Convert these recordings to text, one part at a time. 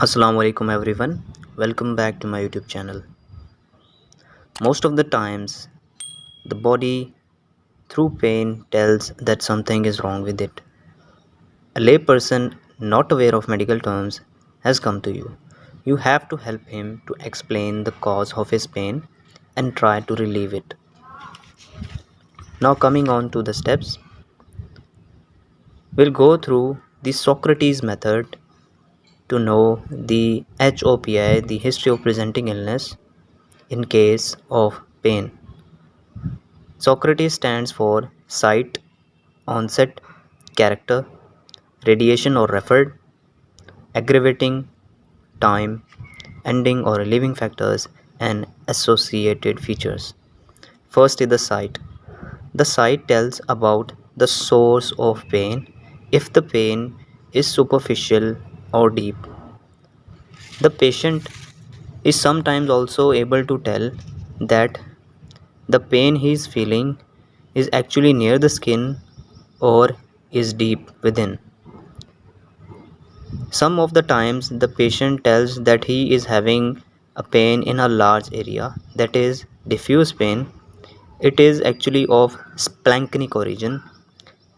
Assalamu alaikum everyone. Welcome back to my YouTube channel. Most of the times, the body through pain tells that something is wrong with it. A layperson not aware of medical terms has come to you. You have to help him to explain the cause of his pain and try to relieve it. Now coming on to the steps, we'll go through the Socrates method to know the HOPI, the history of presenting illness in case of pain. Socrates stands for site, onset, character, radiation or referred, aggravating, time, ending or relieving factors, and associated features. First is the site. The site tells about the source of pain, if the pain is superficial or deep. The patient is sometimes also able to tell that the pain he is feeling is actually near the skin or is deep within. Some of the times the patient tells that he is having a pain in a large area, that is diffuse pain. It is actually of splanchnic origin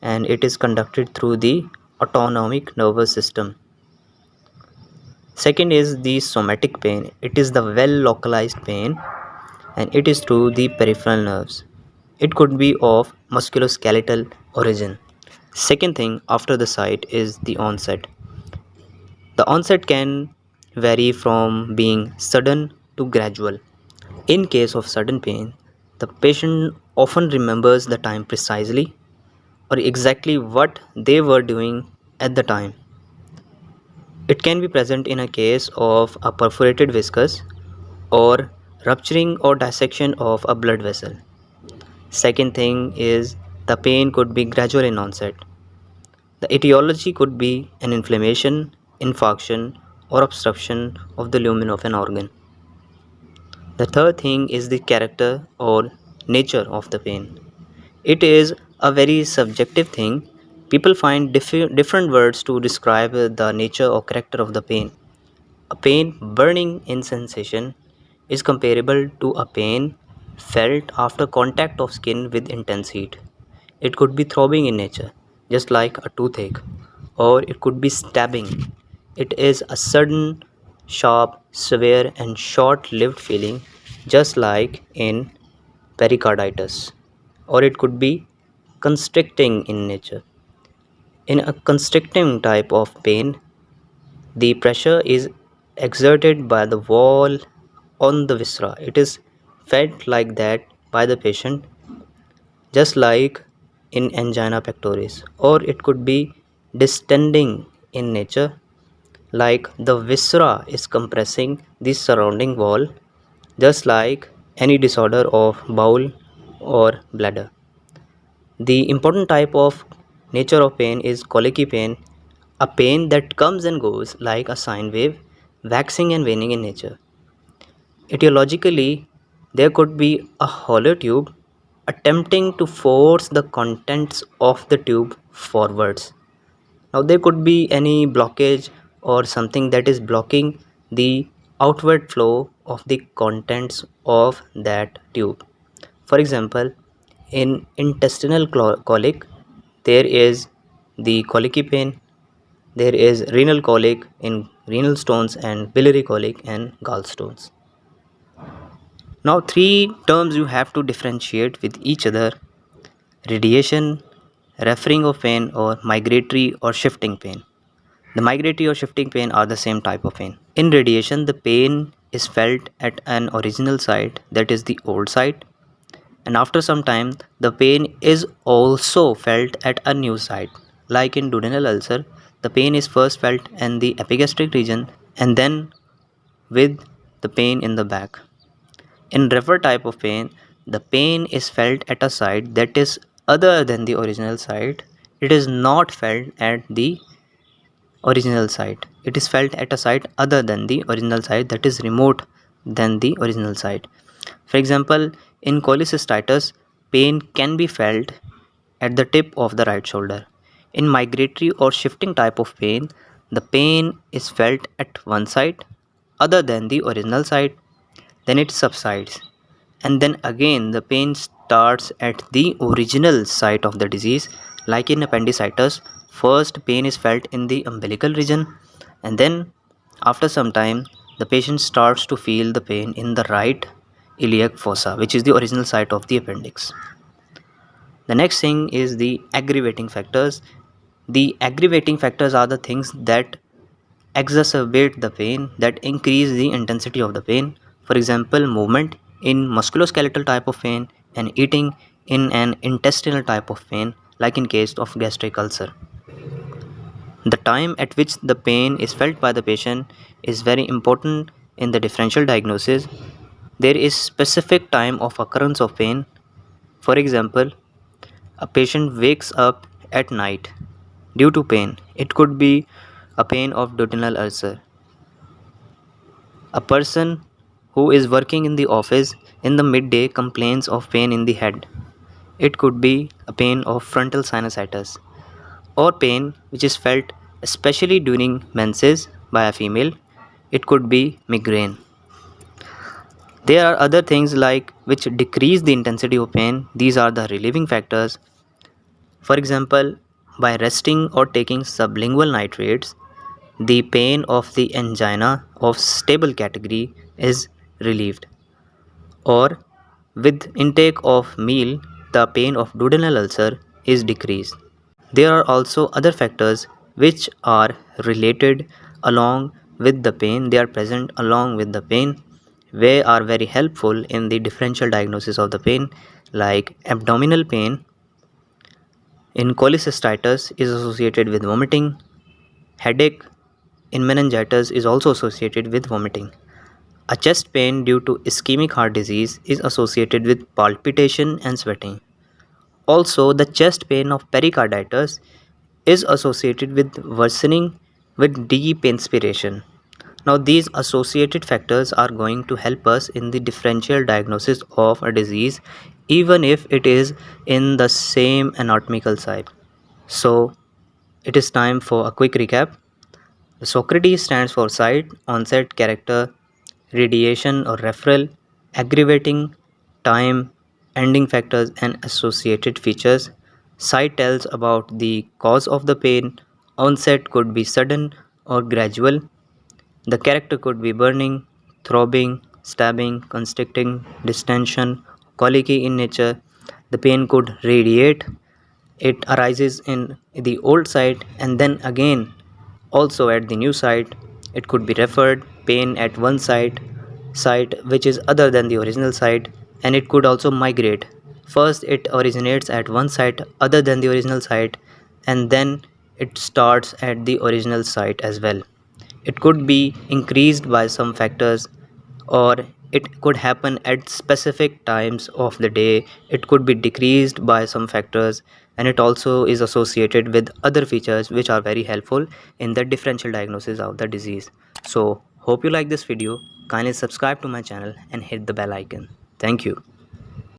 and it is conducted through the autonomic nervous system. Second is the somatic pain. It is the well localized pain and it is through the peripheral nerves. It could be of musculoskeletal origin. Second thing after the site is the onset. The onset can vary from being sudden to gradual. In case of sudden pain, the patient often remembers the time precisely or exactly what they were doing at the time. It can be present in a case of a perforated viscus or rupturing or dissection of a blood vessel. Second thing is the pain could be gradual in onset. The etiology could be an inflammation, infarction, or obstruction of the lumen of an organ. The third thing is the character or nature of the pain. It is a very subjective thing. People find different words to describe the nature or character of the pain. A pain burning in sensation is comparable to a pain felt after contact of skin with intense heat. It could be throbbing in nature, just like a toothache, or it could be stabbing. It is a sudden, sharp, severe, and short lived feeling, just like in pericarditis, or it could be constricting in nature. In a constricting type of pain, the pressure is exerted by the wall on the viscera. It is felt like that by the patient, just like in angina pectoris, or it could be distending in nature, like the viscera is compressing the surrounding wall, just like any disorder of bowel or bladder. The important type of nature of pain is colicky pain, a pain that comes and goes like a sine wave, waxing and waning in nature. Etiologically, there could be a hollow tube attempting to force the contents of the tube forwards. Now, there could be any blockage or something that is blocking the outward flow of the contents of that tube. For example, in intestinal colic, there is the colicky pain, there is renal colic in renal stones, and biliary colic and gallstones. Now, three terms you have to differentiate with each other: radiation, referring of pain, or migratory or shifting pain. The migratory or shifting pain are the same type of pain. In radiation, the pain is felt at an original site, that is the old site, and after some time the pain is also felt at a new site. Like in duodenal ulcer, the pain is first felt in the epigastric region and then with the pain in the back. In refer type of pain, the pain is felt at a site that is other than the original site. It is not felt at the original site. It is felt at a site other than the original site, that is remote than the original site. For example, in cholecystitis, pain can be felt at the tip of the right shoulder. In migratory or shifting type of pain, the pain is felt at one site other than the original site, then it subsides, and then again the pain starts at the original site of the disease. Like in appendicitis, first pain is felt in the umbilical region, and then after some time the patient starts to feel the pain in the right iliac fossa, which is the original site of the appendix. The next thing is the aggravating factors. The aggravating factors are the things that exacerbate the pain, that increase the intensity of the pain. For example, movement in musculoskeletal type of pain, and eating in an intestinal type of pain, like in case of gastric ulcer. The time at which the pain is felt by the patient is very important in the differential diagnosis. There is specific time of occurrence of pain. For example, a patient wakes up at night due to pain. It could be a pain of duodenal ulcer. A person who is working in the office in the midday complains of pain in the head. It could be a pain of frontal sinusitis, or pain which is felt especially during menses by a female. It could be migraine. There are other things like which decrease the intensity of pain. These are the relieving factors. For example, by resting or taking sublingual nitrates, the pain of the angina of stable category is relieved. Or with intake of meal, the pain of duodenal ulcer is decreased. There are also other factors which are related along with the pain. They are present along with the pain. They are very helpful in the differential diagnosis of the pain, like abdominal pain in cholecystitis is associated with vomiting. Headache in meningitis is also associated with vomiting. A chest pain due to ischemic heart disease is associated with palpitation and sweating. Also, the chest pain of pericarditis is associated with worsening with deep inspiration. Now, these associated factors are going to help us in the differential diagnosis of a disease, even if it is in the same anatomical site. So, it is time for a quick recap. The Socrates stands for site, onset, character, radiation or referral, aggravating, time, ending factors, and associated features. Site tells about the cause of the pain. Onset could be sudden or gradual. The character could be burning, throbbing, stabbing, constricting, distension, colicky in nature. The pain could radiate. It arises in the old site and then again also at the new site. It could be referred pain at one site which is other than the original site, and it could also migrate. First it originates at one site other than the original site, and then it starts at the original site as well. It could be increased by some factors, or it could happen at specific times of the day. It could be decreased by some factors, and it also is associated with other features which are very helpful in the differential diagnosis of the disease. So hope you like this video. Kindly subscribe to my channel and hit the bell icon. Thank you.